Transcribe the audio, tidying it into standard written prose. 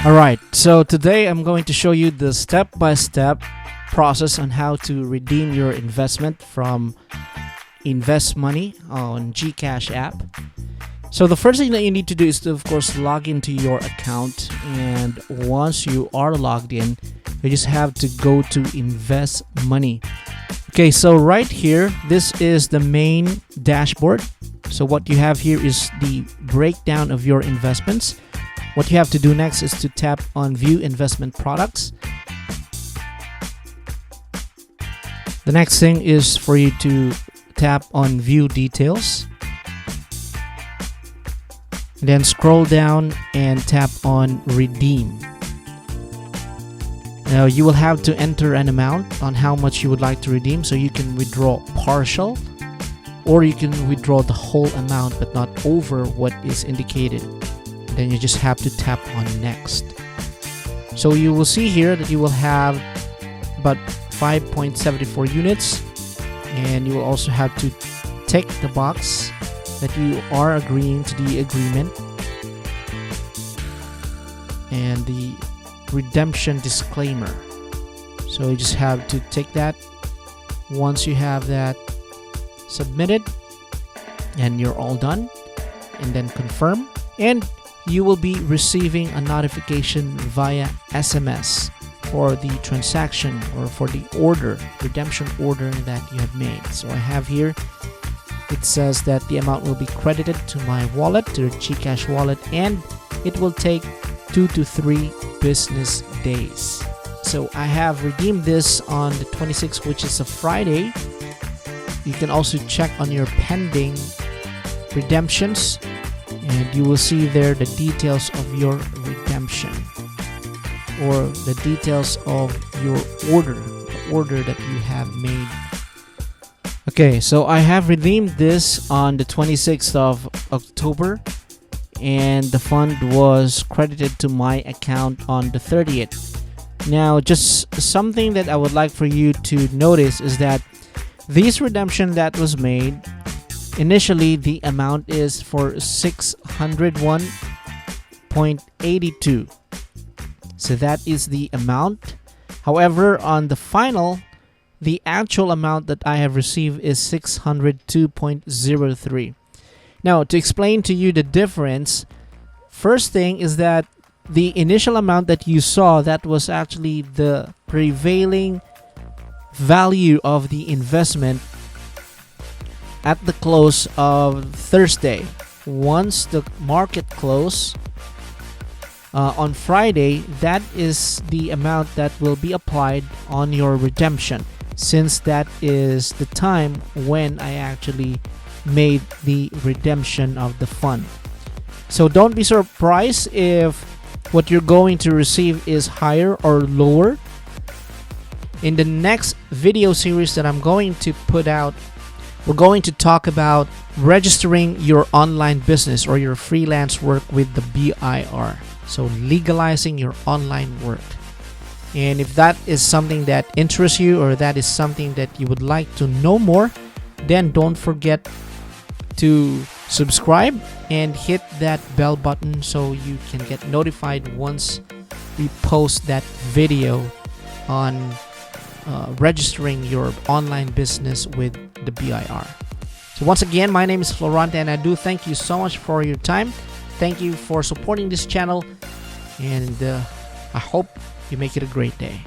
Alright, so today I'm going to show you the step-by-step process on how to redeem your investment from Invest Money on GCash app. So the first thing that you need to do is to, of course, log into your account, and once you are logged in, you just have to go to Invest Money. Okay, so right here, this is the main dashboard. So what you have here is the breakdown of your investments. What you have to do next is to tap on View Investment Products. The next thing is for you to tap on View Details. And then scroll down and tap on Redeem. Now you will have to enter an amount on how much you would like to redeem, so you can withdraw partial or you can withdraw the whole amount but not over what is indicated. Then you just have to tap on Next. So you will see here that you will have about 5.74 units, and you will also have to tick the box that you are agreeing to the agreement and the redemption disclaimer. So you just have to tick that. Once you have that submitted, and you're all done, and then confirm, and you will be receiving a notification via SMS for the transaction or for the order, redemption order that you have made. So I have here, it says that the amount will be credited to my wallet, to the GCash wallet, and it will take 2 to 3 business days. So I have redeemed this on the 26th, which is a Friday. You can also check on your pending redemptions, and you will see there the details of your redemption or the details of your order, the order that you have made. Okay, so I have redeemed this on the 26th of October, and the fund was credited to my account on the 30th. Now, just something that I would like for you to notice is that this redemption that was made, initially the amount is for 601.82. So that is the amount. However, on the final, the actual amount that I have received is 602.03. Now, to explain to you the difference, first thing is that the initial amount that you saw, that was actually the prevailing value of the investment at the close of Thursday. Once the market closed on Friday, that is the amount that will be applied on your redemption, since that is the time when I actually made the redemption of the fund. So don't be surprised if what you're going to receive is higher or lower. In the next video series that I'm going to put out, we're going to talk about registering your online business or your freelance work with the BIR. So legalizing your online work. And if that is something that interests you, or that is something that you would like to know more, then don't forget to subscribe and hit that bell button so you can get notified once we post that video on registering your online business with the BIR. So once again, my name is Florante, and I do thank you so much for your time. Thank you for supporting this channel, and I hope you make it a great day.